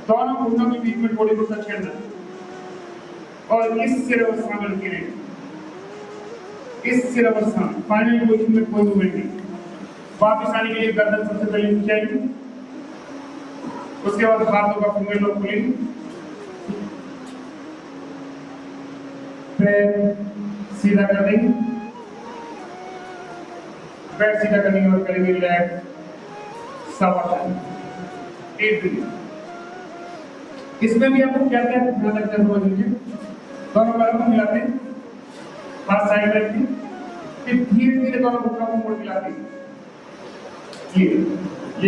दोनों घुटनों के बीच में बॉडी को टच करना और इस सिर अवस्था में रुके रहें। इस सिर अवस्था फाइनल पोजीशन में कोई मूवमेंट नहीं। वापस आने के लिए गर्दन सबसे पहले नीचे आएगी, उसके बाद हाथों का फिंगर लॉक खोलेंगे, पैर सीधा कर देंगे, पैर सीधा करने के बाद करेंगे रिलैक्स सावधान 8 मिनट। इसमें भी आपको क्या क्या ध्यान रखना है समझ लीजिए। दोनों पैरों को मिलाते हैं, हाथ साइड रखते हैं, फिर धीरे धीरे दोनों घुटनों को मोड़ मिलाते हैं। ये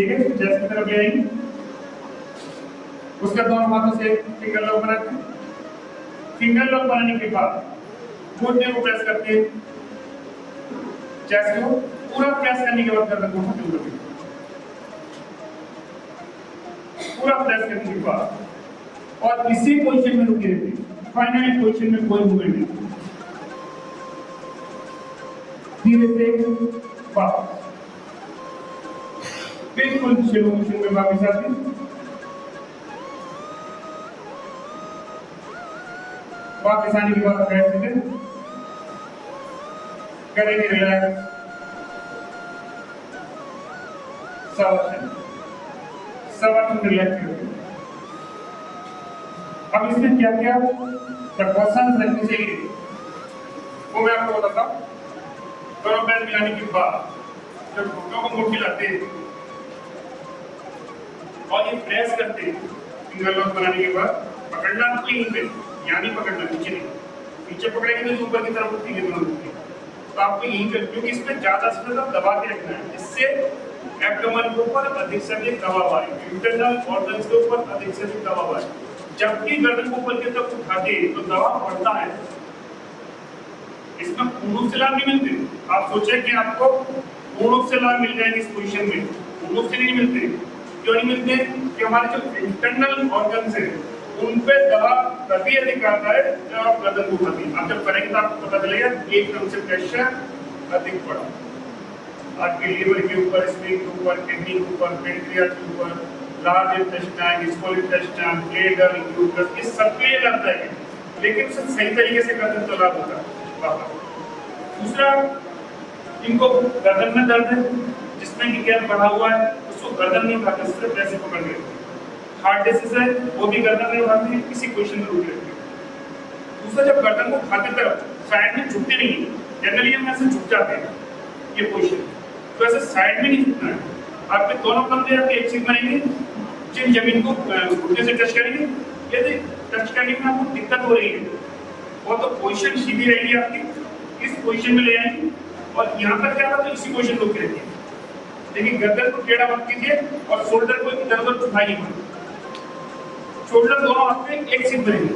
गए चेस्ट की तरफ ले आएंगे, उसका दोनों हाथों से फिंगर लॉक बनाते हैं। फिंगर लॉक बनाने के बाद घुटने को प्रेस करते हैं, चेस्ट को पूरा प्रेस करने के बाद गर्दन को उठाते हैं। पूरा प्रेस करने के बाद और इसी पोजीशन में रुके रहते हैं। फाइनल पोजीशन में कोई मूवमेंट नहीं। धीरे से वापस बिल्कुल स्लो मोशन में वापस आते हैं। वापस आने के बाद पैर सीधे करेंगे रिलैक्स सावधान रिलैक्स करेंगे। अब इसमें क्या क्या प्रिकॉशंस रखने चाहिए वो मैं आपको बताता हूँ। दोनों पैर मिलाने के बाद जब घुटनों को मोड़ मिलाते हैं और ये प्रेस करते हैं, फिंगर लॉक बनाने के बाद पकड़ना आपको यहीं पे, यहाँ नहीं पकड़ना, नीचे नहीं। नीचे पकड़ेंगे तो ऊपर की तरफ उठेंगे दोनों घुटने, तो आपको यहीं पे, क्योंकि इसमें ज्यादा से ज्यादा दबा के रखना है, जिससे एब्डोमेन के ऊपर अधिक से अधिक दबाव आए, इंटरनल ऑर्गन्स के ऊपर अधिक से अधिक दबाव आए। जबकि गर्दन को ऊपर की तरफ उठाते तो दबाव बढ़ता है। इसमें पूर्ण से लाभ नहीं मिलते। आप सोचे कि आपको पूर्ण से लाभ मिल जाएंगे इस पोजीशन में, पूर्ण से नहीं मिलते। क्यों नहीं मिलते? कि हमारे जो इंटरनल ऑर्गन्स हैं उन पे दबाव तभी अधिक आता है जब आप गर्दन को उठाते हैं। आप जब करेंगे तो आपको पता चलेगा एकदम से प्रेशर अधिक पड़ा आपके लीवर के ऊपर, स्प्लीन के ऊपर, किडनी के ऊपर, पेनक्रियास के ऊपर, large intestine, small intestine, bladder, uterus, ये सब पे लगता है, लेकिन उसे सही तरीके से गर्दन तो लाभ होता है। दूसरा, इनको गर्दन में दर्द है जिसमें कि गैप बढ़ा हुआ है, उसको गर्दन नहीं उठाते, सिर्फ ऐसे पकड़ लेते हैं। हार्ट डिसीज है वो भी गर्दन नहीं उठाते हैं, किसी पोजीशन में रुक लेते हैं। दूसरा, जब गर्दन को उठाते तरफ साइड में झुकते नहीं है, जनरली हम ऐसे झुक जाते हैं, ये पोजीशन, तो ऐसे साइड में नहीं झुकना है। आपके दोनों कंधे आपके एक चीज बनेंगे, जिन जमीन को घुटने से टच करेंगे। यदि टच करने में आपको दिक्कत हो रही है वो तो पोजीशन सीधी रहेगी आपकी, इस पोजीशन में ले आएंगे और यहाँ पर क्या होगा तो इसी पोजीशन में रुक रहेंगे। देखिए गर्दन को टेढ़ा मत कीजिए और शोल्डर को इधर उधर उठाइए मत। शोल्डर दोनों हाथ में एक सीध बनेंगे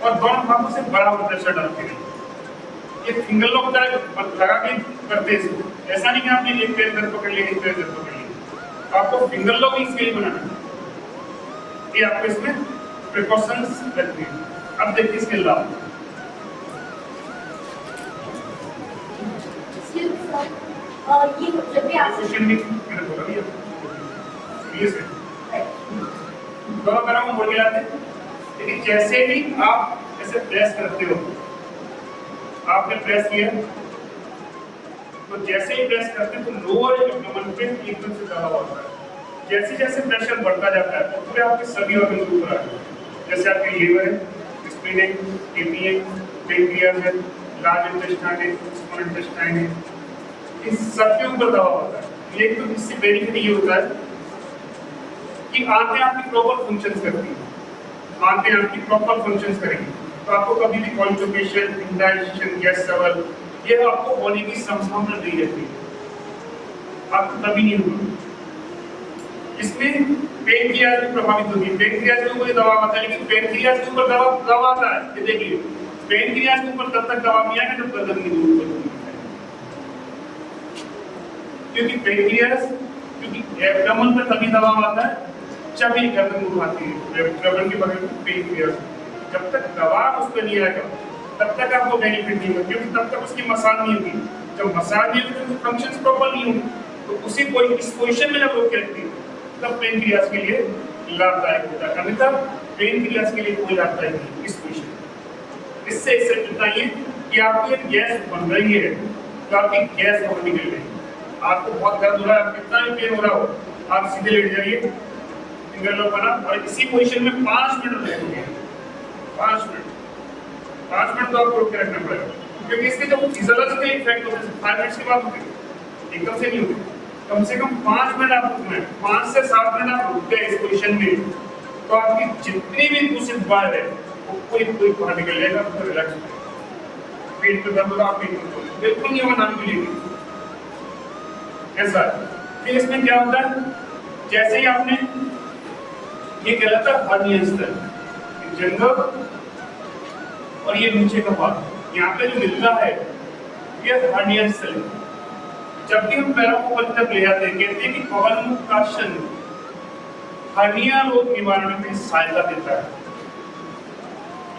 और दोनों हाथों से बराबर प्रेशर डालते हैं। ये फिंगर लॉक लगा के करते हैं, ऐसा नहीं कि आपने एक पैर इधर पकड़ लिया, एक पैर इधर पकड़ लिया। आपको फिंगर लॉक इसके लिए बनाना है, ये आपको इसमें प्रिकॉशंस रखनी है। अब देखिए इसके लाभ। ये जब भी आप क्वेश्चन भी मैंने बोला भी ये से दोनों पैरों को मोड़ के लाते हैं। लेकिन जैसे ही आप ऐसे प्रेस करते हो, आपने प्रेस किया तो जैसे ही प्रेस करते हैं तो लोअर एब्डोमेन पे एकदम से दबाव आता है। जैसे जैसे प्रेशर बढ़ता जाता है तो पूरे आपके सभी ऑर्गन के ऊपर आते हैं। जैसे आपके लीवर है, स्प्लीन है, किडनी है, पेनक्रियास है, लार्ज इंटेस्टाइन है, स्मॉल इंटेस्टाइन है, इस सबके ऊपर दबाव होता है। लेकिन तो इससे बेनिफिट ये होता है कि आंतें आपकी प्रॉपर फंक्शंस करती हैं। आंतें आपकी प्रॉपर फंक्शंस करेंगी तो आपको कभी भी कॉन्स्टिपेशन, इंडाइजेशन, गैस ट्रबल ये आपको होने की संभावना नहीं रहती है, आपको कभी नहीं होगा। इसमें पेनक्रियास भी प्रभावित होगी। पेनक्रियास के ऊपर दबाव आता है, लेकिन पेनक्रियास के ऊपर दबाव आता है, ये देखिए पेनक्रियास के ऊपर तब तक दबाव नहीं आएगा जब गर्दन की दूर होगी। क्योंकि पेनक्रियास, क्योंकि एब्डोमेन पर तभी दबाव आता है जब ये गर्दन उठाती है, गर्दन के बगल में पेनक्रियास। जब तक दबाव उस पर नहीं आएगा तब तक आपको बेनिफिट नहीं होगा, क्योंकि तब तक उसकी मसाज नहीं होगी। जब मसाज नहीं होगी तो फंक्शंस प्रॉपर नहीं होंगे। तो उसी को इस पोजीशन में जब रोक के रखती है तब पेनक्रियास के लिए लाभदायक होता है, अन्यथा पेन किलर्स के लिए कोई लाभदायक नहीं इस पोजीशन। इससे इतना ये कि आपको एक गैस बन रही है तो आपकी गैस बाहर निकल रही है। आपको बहुत दर्द हो रहा है, कितना भी पेन हो रहा हो, आप सीधे लेट जाइए, फिंगर लॉक बना, और इसी पोजीशन में 5 मिनट रखेंगे। 5 मिनट तो आपको रोक के रखना पड़ेगा, क्योंकि इसके जो फिजियोलॉजिकल इफेक्ट होते हैं 5 मिनट के बाद होते हैं, एकदम से नहीं होते। कम से कम 5 मिनट आप रुकना है, 5 से 7 मिनट आप रुक गए इस पोजीशन में, तो आपकी जितनी भी दूषित बाहर है वो कोई बाहर निकल जाएगा, तो रिलैक्स हो जाएगा। पेट में दर्द हो रहा है, पेट में बिल्कुल नहीं होगा, नाम के लिए ऐसा। फिर इसमें क्या होता है, जैसे ही आपने ये कहलाता है हर्निया स्थल, जंघ और ये नीचे का भाग, यहाँ पे जो मिलता है ये हर्निया स्थल है। जब भी हम पैरों को ऊपर तक ले जाते हैं, कहते हैं कि पवनमुक्तासन हर्निया रोग निवारण में सहायता देता है।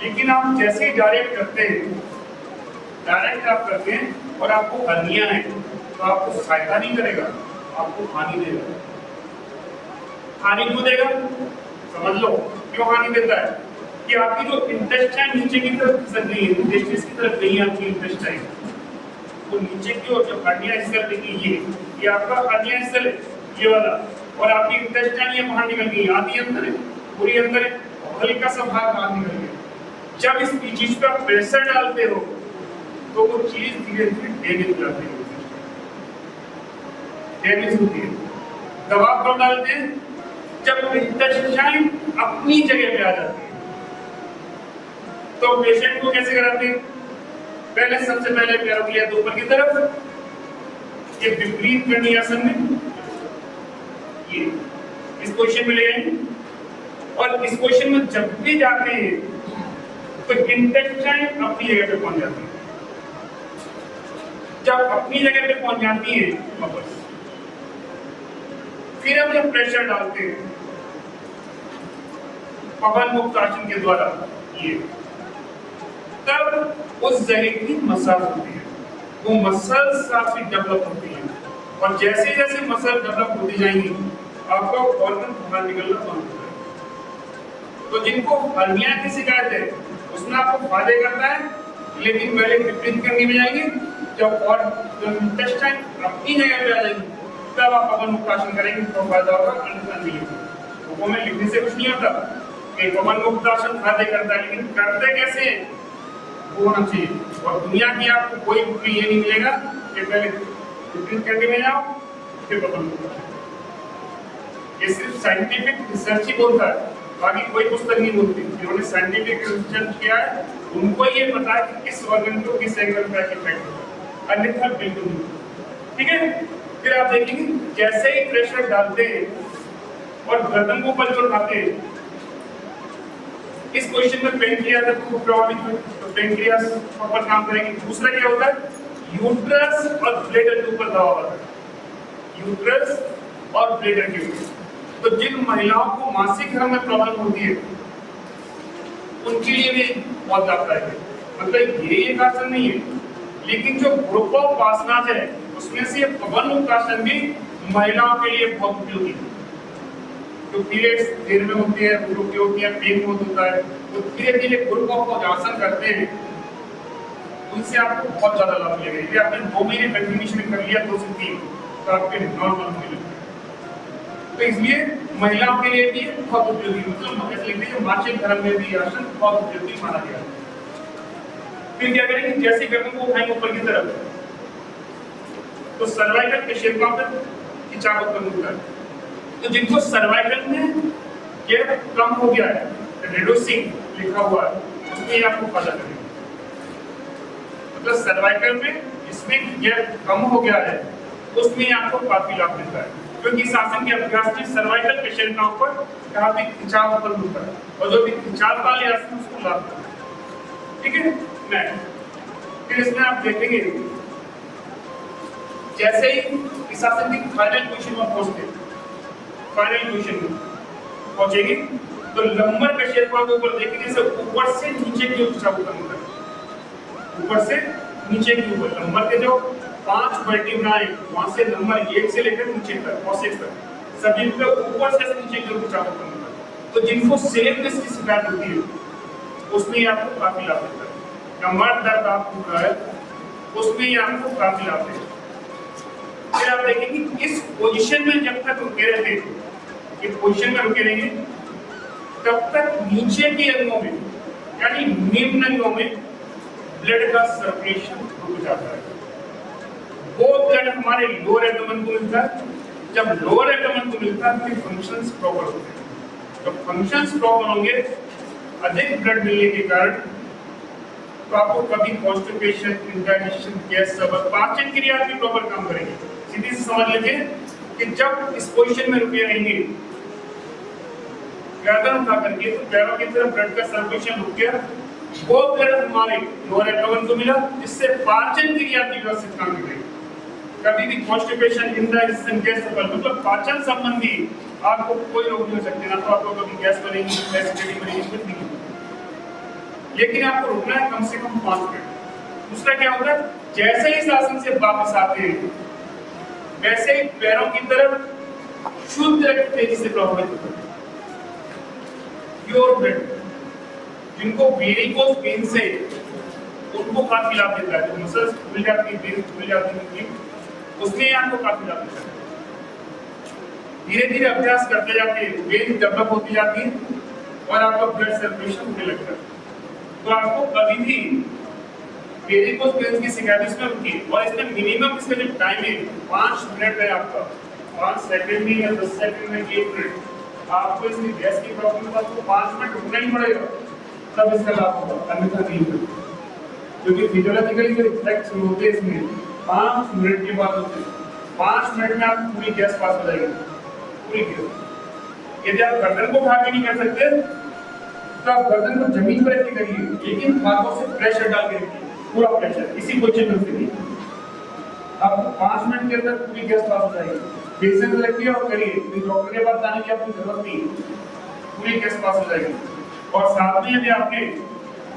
लेकिन आप जैसे ही डायरेक्ट आप करते हैं और आपको हर्निया है, तो आपको सहायता नहीं करेगा, आपको हानि देगा। हानि क्यों देगा, समझ लो क्यों हानि देता है। कि आपकी जो इंटेस्टाइन नीचे की तरफ खिसक गई है, इंटेस्टिस की तरफ गई है आपकी इंटेस्टाइन, वो नीचे की ओर जो हर्निया स्थल देखिए, ये आपका हर्निया स्थल है ये वाला, और आपकी इंटेस्टाइन ये बाहर निकल गई, आधी अंदर है, पूरी अंदर है, हल्का सा भाग बाहर निकल गया। जब इस चीज पर प्रेशर डालते हो तो वो चीज धीरे धीरे डैमेज हो जाती है, डैमेज होती है। दबाव कब डालते हैं, जब इंटेस्टाइन अपनी जगह पे आ जाती है। तो पेशेंट को कैसे कराते हैं, पहले सबसे पहले पैरों को लिया तो ऊपर की तरफ, ये विपरीत करनी आसन में, ये इस पोजीशन में ले आएंगे, और इस पोजीशन में जब भी जाते हैं तो इंटेस्टाइन अपनी जगह पे पहुंच जाती है। जब अपनी जगह पे पहुंच जाती है वापस, फिर हम जब प्रेशर डालते हैं पवनमुक्तासन के द्वारा, ये तब उस जगह की मसाज होती है, वो मसल्स काफी डेवलप होती है, और जैसे जैसे मसल डेवलप होती जाएंगी आपका ऑर्गन बाहर निकलना बंद हो जाएगा। तो जिनको हर्निया की शिकायत है उसमें आपको फायदे करता है, लेकिन पहले विपरीत करने में जाएंगे, जब इंटेस्टाइन अपनी जगह पे आ जाएगी तब आप पवनमुक्तासन करेंगे तो फायदा होगा, अन्यथा नहीं होगा। वो में लिखने से कुछ नहीं होता कि पवनमुक्तासन फायदे करता है, लेकिन करते कैसे वो होना चाहिए। और दुनिया की आपको कोई बुक ये नहीं मिलेगा कि पहले विपरीत करने में जाओ फिर पवनमुक्तासन। ये सिर्फ साइंटिफिक रिसर्च ही बोलता है, बाकी कोई पुस्तक नहीं बोलती। जिन्होंने साइंटिफिक रिसर्च किया है उनको ये पता है कि किस ऑर्गन को किस एंगल पर इफेक्ट होता है, अन्यथा बिल्कुल नहीं। ठीक है, फिर आप देखेंगे जैसे ही प्रेशर डालते हैं और गर्दन को ऊपर जो उठाते हैं, इस पोजीशन में पेनक्रियास को प्रभावित होता है, तो पेनक्रियास प्रॉपर काम करेंगे। दूसरा क्या होता है, यूट्रस और ब्लैडर के ऊपर दबाव आता है, यूट्रस और ब्लैडर के ऊपर। तो जिन महिलाओं को मासिक धर्म में प्रॉब्लम होती है उनके लिए भी बहुत लाभदायक है। मतलब ये एक आसन नहीं है, लेकिन जो ग्रुप ऑफ आसनास है उसमें से पवनमुक्तासन भी महिलाओं के लिए बहुत उपयोगी है। जो पीरियड्स देर में होती है, रुकी होती है, पेन बहुत होता है, वो धीरे धीरे ग्रुप ऑफ आसन करते हैं, उनसे आपको बहुत ज्यादा लाभ मिलेगा। यदि आपने 2 महीने कंटिन्यूएशन कर लिया 2 से 3 तो आपके नॉर्मल होने लगेगा। तो इसलिए महिलाओं के लिए भी बहुत उपयोगी, मतलब ऐसे लिखते हैं मासिक धर्म में भी आसन बहुत उपयोगी माना गया। फिर क्या करेंगे, जैसे गर्दन को उठाएंगे ऊपर की तरफ तो सर्वाइकल के क्षेत्र पर खिंचाव उत्पन्न होता है। तो जिनको सर्वाइकल में गैप कम हो गया है, रिड्यूसिंग लिखा हुआ है, उसमें आपको फायदा करेगा। मतलब सर्वाइकल में इसमें गैप कम हो गया है, उसमें आपको काफी लाभ मिलता है, क्योंकि इस आसन के अभ्यास में सर्वाइकल के क्षेत्र पर काफी खिंचाव उत्पन्न होता है, और जो भी खिंचाव वाले आसन उसको लाभ करता है। ठीक है, नेक्स्ट फिर इसमें आप देखेंगे जैसे ही इस आसन की फाइनल पोजीशन में पहुंचते हैं, फाइनल पोजीशन में पहुंचेगी तो लंबर के क्षेत्र को ऊपर देखेंगे, से ऊपर से नीचे की ओर खिंचाव उत्पन्न होता है, ऊपर से नीचे की ओर। लंबर के जो 5 वर्टिब्राए वहां से नंबर 1 से लेकर नीचे तक, कॉसेक्स तक, सभी पे ऊपर से नीचे की ओर खिंचाव उत्पन्न होता है। तो जिनको सेमनेस की शिकायत होती है उसमें ये आपको काफी लाभ देता है। कमर दर्द आपको हो रहा है उसमें ये आपको काफी लाभ देता है। फिर आप देखेंगे इस पोजीशन में जब तक रुके रहते, इस पोजीशन में रुके रहेंगे तब तक नीचे के अंगों में यानी निम्न अंगों में ब्लड का सर्कुलेशन रुक जाता है। वो ब्लड हमारे लोअर एब्डोमेन को मिलता है। जब लोअर एब्डोमेन को मिलता है तो फंक्शंस प्रॉपर होते हैं। जब फंक्शंस प्रॉपर होंगे अधिक ब्लड मिलने के कारण तो आपको कभी कॉन्स्टिपेशन, इंडाइजेशन, गैस, सबर, पाचन क्रिया भी प्रॉपर काम करेंगे। सीधी से समझ लीजिए कि जब इस पोजीशन में रुके रहेंगे गर्दन उठा करके तो पैरों की तरफ ब्लड का सर्कुलेशन रुक गया। वो ब्लड हमारे लोअर एब्डोमेन को मिला जिससे पाचन क्रिया की व्यवस्थित काम करेगी। कभी भी कॉन्स्टिपेशन, इंडाइजेशन, गैस, सबर मतलब पाचन संबंधी आपको कोई रोग नहीं हो सकते, ना तो आपको कभी गैस बनेगी, एसिडिटी बनेगी, कुछ नहीं। लेकिन आपको रुकना है कम से कम 5 मिनट। दूसरा क्या होता है, जैसे ही इस आसन से वापस आते हैं वैसे ही पैरों की तरफ शुद्ध रक्त तेजी से प्रवाहित होता है। प्योर ब्लड जिनको वेरिकोज वेन से उनको काफी लाभ देता है। जो मसल्स खुल जाती है, वेन खुल जाती है, उसमें आपको काफी लाभ देता है। धीरे धीरे अभ्यास करते जाते हैं, वेन डेवलप होती जाती है और आपका ब्लड सर्कुलेशन होने लगता है। तो आपको कभी भी वेरिकोज वेन्स की शिकायत इसमें होती है और इसमें मिनिमम इसका जो टाइम है 5 मिनट है आपका। 5 सेकंड में या 10 सेकंड में 1 मिनट आपको इसमें गैस की प्रॉब्लम है तो 5 मिनट रुकना ही पड़ेगा, तब इसका लाभ होगा, अन्यथा नहीं होगा। क्योंकि फिजियोलॉजिकली जो इफेक्ट्स होते हैं इसमें 5 मिनट के बाद होते हैं। 5 मिनट में आप पूरी गैस पास हो जाएगी, पूरी गैस। यदि आप गर्दन को उठा के नहीं कर सकते तो आप गर्दन को जमीन पर रख के करिए, लेकिन हाथों से प्रेशर डाल के रखिए, पूरा प्रेशर इसी पोजीशन में रखिए। आपको 5 मिनट के अंदर पूरी गैस पास हो जाएगी। पेशेंस रखिए और करिए, डॉक्टर के पास जाने की आपको जरूरत नहीं, पूरी गैस पास हो जाएगी। और साथ में यदि आपने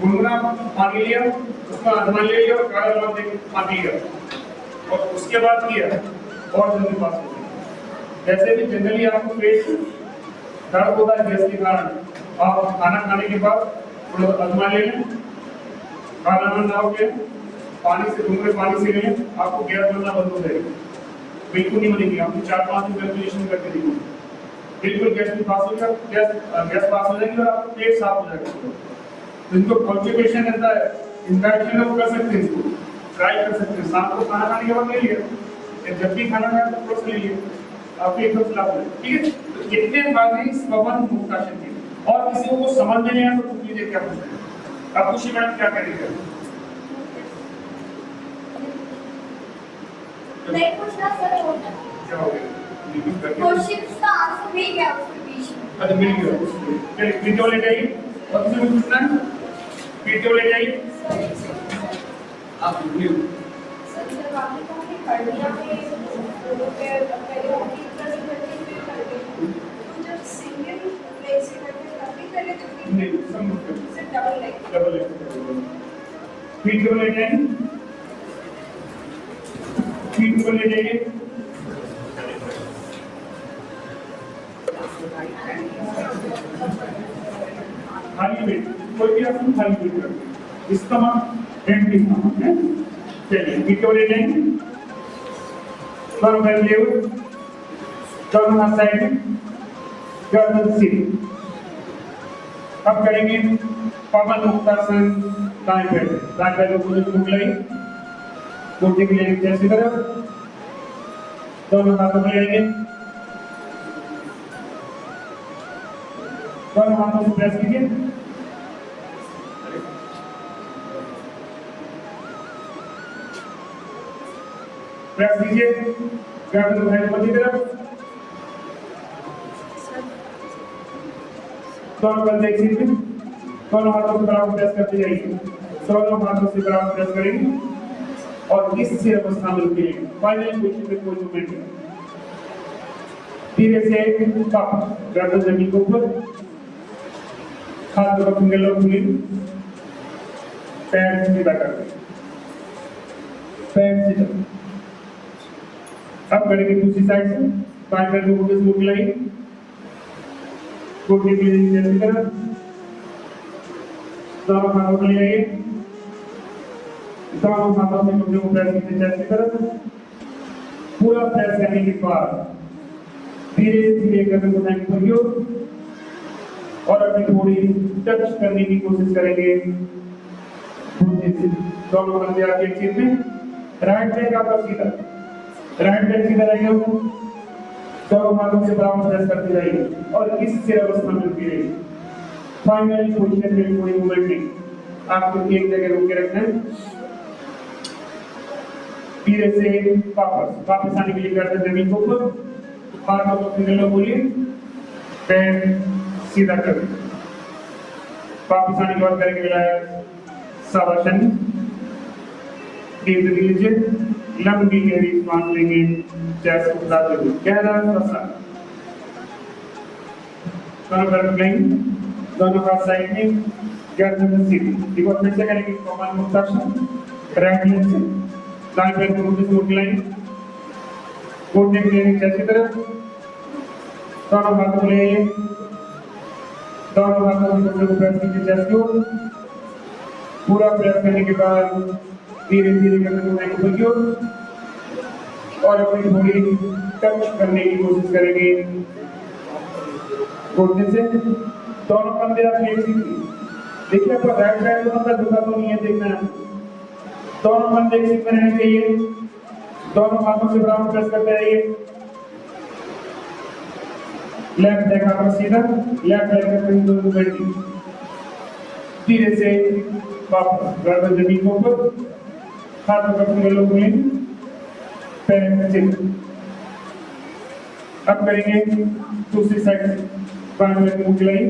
गुनगुना पानी लिया, उसका आजमा लिया और काला नमक देकर पानी लिया और उसके बाद किया और जल्दी पास हो जाएगी। जैसे भी जनरली आपको पेट दर्द होता है गैस के कारण, आप खाना खाने के बाद थोड़ा आजमा ले लें, काला नमक डाल के पानी से गुनगुने पानी से लें, आपको गैस बनना बंद हो जाएगी, बिल्कुल नहीं बनेगी। आपको 4-5 दिन कैलकुलेशन करके देखिए, बिल्कुल गैस पास हो जाएगा, गैस पास हो जाएगी और आपका पेट साफ हो जाएगा। जिनको कॉन्स्टिपेशन रहता है, इंडाइजेशन वो कर सकते हैं, इसको ट्राई कर सकते हैं। शाम को खाना खाने के बाद ले लिया, जब भी खाना खाया तो थोड़ा सा ले लिया, आपको एकदम लाभ हो जाएगा। ठीक है, तो कितने फायदे इस पवन मुक्तासन के। और किसी को समझ में नहीं आया तो पूछ लीजिए क्या पूछना है। अब खुशी मैडम क्या करेंगे? नहीं पूछना सर, होता क्या हो गया? क्वेश्चंस का आंसर मिल गया उसके बीच में। अच्छा मिल गया, चलिए वीडियो ले जाइए और किसी को पूछना है वीडियो ले जाइए आप वीडियो। सर जब आपने कहा कि हड्डियां में लोगों के पहले उनकी तरह करते तो जब सिंगल लेग से करते तभी पहले तो नहीं सब सिर्फ डबल लेग वीडियो ले जाइए, वीडियो ले जाइए। खाली पेट, कोई भी आसन खाली पेट करें, इसका मान हेड की समान है। चलिए वीडियो ले जाएंगे, दोनों पैर ले हुए, दोनों हाथ साइड में, गर्दन सीधी। अब करेंगे पवन मुक्तासन, दाएं पैर को पूरी घूम लेंगे, घुटने के लिए जैसी तरह, दोनों हाथों को लेंगे, दोनों हाथों से प्रेस कीजिए, प्रेस कीजिए, गर्दन उठाइए ऊपर की तरफ, दोनों कंधे एक सीधे, दोनों हाथों से बराबर प्रेस करते जाइए, दोनों हाथों से बराबर प्रेस करेंगे और इस स्थिर अवस्था में रुकेंगे। फाइनल पोजीशन में कोई मूवमेंट नहीं, धीरे से गर्दन जमीन के ऊपर, हाथ को फिंगर लॉक में, पैर सीधा कर दें, पैर सीधा। अब करेंगे दूसरी साइड से, बाएं पैर को ऊपर से मिलाइए, घुटने के लिए चेस्ट की तरफ, दोनों हाथों को ले आइए, दोनों हाथों से घुटने को प्रेस कीजिए चेस्ट की तरफ। पूरा प्रेस करने के बाद धीरे धीरे गर्दन को थैंक करिए और अपनी थोड़ी टच करने की कोशिश करेंगे। दोनों कंधे आपके चीज में, राइट लेग आपका सीधा, राइट लेग सीधा रहेगा, दोनों हाथों से बराबर प्रेस करते जाइए और इस स्थिर अवस्था में रुकी रहिए। फाइनली पोजीशन में कोई मूवमेंट नहीं, आपको एक जगह रोक के रखना है। धीरे से वापस आने के लिए गर्दन जमीन को ऊपर, हाथों को फिंगर बोलिए, पैर सीधा कर दीजिए। वापस आने के बाद करेंगे रिलैक्स शवासन। डीप ब्रीथ लीजिए, लंबी गहरी सांस लेंगे, चेस्ट को फुलाते हुए गहरा श्वास। दोनों तरफ लेंगे, दोनों हाथ साइड में, गर्दन सीधी। एक बार फिर से करेंगे कमान मुक्तासन, राइट लेग से दाएं पैर को नीचे से उठ लाएंगे, घुटने को लेंगे चेस्ट की तरफ, दोनों हाथों को ले आइए, दोनों हाथों से घुटने को प्रेस कीजिए चेस्ट की ओर। पूरा प्रेस करने के बाद धीरे धीरे गर्दन को ऊपर की ओर और अपनी थोड़ी टच करने की कोशिश करेंगे घुटने से। दोनों कंधे आपके एक सीध, देखिए आपका राइट साइड को कंधा झुका तो नहीं है, देखना है। दोनों कंधे एक सीध में रहने चाहिए, दोनों हाथों से बराबर प्रेस करते रहिए। लेफ्ट लेग आपका सीधा, लेफ्ट लेग का दोनों बैठी। धीरे से वापस गर्दन जमीन के ऊपर, हाथों का फिंगर लोग पैर नीचे। अब करेंगे दूसरी साइड से, बाएं पैर को मुंह खिलाइए,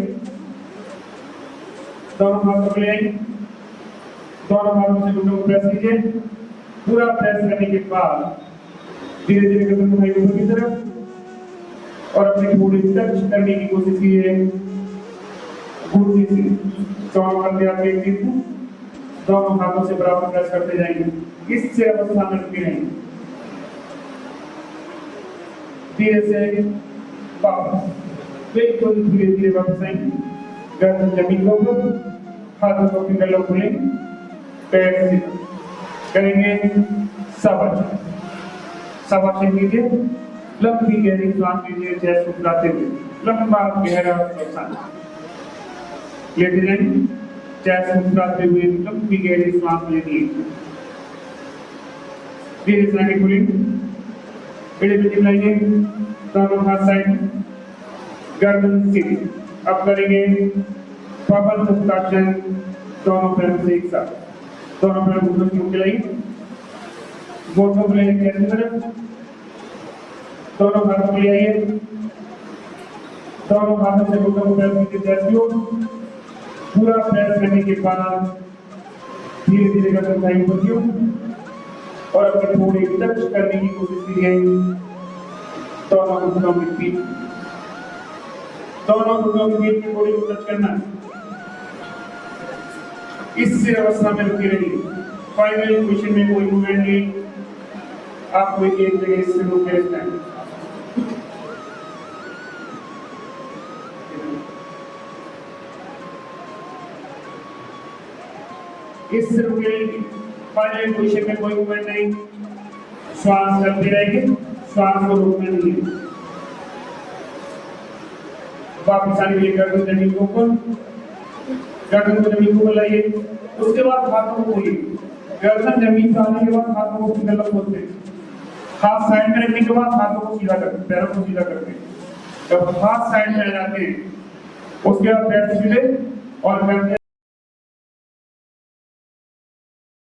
दोनों हाथों को ले आइए, दोनों हाथों से घुटनों को प्रेस कीजिए। पूरा प्रेस करने के बाद धीरे धीरे गर्दन को ऊपर की तरफ और अपनी थोड़ी टच करने की कोशिश कीजिए घुटने से। दोनों कंधे आपके एक सीध, दोनों हाथों से बराबर प्रेस करते जाएंगे, इस अवस्था में रुके रहेंगे। धीरे से वापस, बिल्कुल धीरे धीरे वापस आएंगे, गर्दन जमीन के ऊपर, हाथों को फिंगर लोग खोलेंगे, पैर सीधा करेंगे शवासन कीजिए, लंबी गहरी सांस लीजिए, चेस्ट को फुलाते हुए लंबा गहरा श्वास लेते जाएंगे, चेस्ट को फुलाते हुए लंबी गहरी सांस लेनी है। धीरे से आगे खुलेंगे, पेड़े पे लाइए, दोनों हाथ साइड, गर्दन सीधी। अब करेंगे पवन मुक्तासन, दोनों पैरों से एक साथ, दोनों पैर घुटनों से ऊपर लाइए, घुटनों को लेंगे चेस्ट की तरफ, दोनों हाथों को ले आइए, दोनों हाथों से घुटनों को प्रेस कीजिए चेस्ट की ओर। पूरा प्रेस करने के बाद धीरे धीरे गर्दन को ऊपर की ओर और अपनी थोड़ी टच करने की कोशिश कीजिए दोनों घुटनों के बीच, दोनों घुटनों के बीच में थोड़ी टच करना है। इस अवस्था में रुकी रहिए। फाइनल पोजीशन में कोई मूवमेंट नहीं, आपको एक जगह से रोक के रखना है। इस रुके फाइनल पोजीशन में कोई मूवमेंट नहीं, श्वास चलती रहेगी, श्वास को रोकना नहीं है। वापस आने के लिए गर्दन जमीन के ऊपर, गर्दन को जमीन को ऊपर लाइए, उसके बाद हाथों को खोलिए, गर्दन जमीन पर आने के बाद हाथों को फिंगर लग खोलते हैं, हाथ साइड में रखने के बाद हाथों को सीधा करते, पैरों को सीधा करते हैं। जब हाथ साइड में आ जाते हैं उसके बाद पैर सीधे और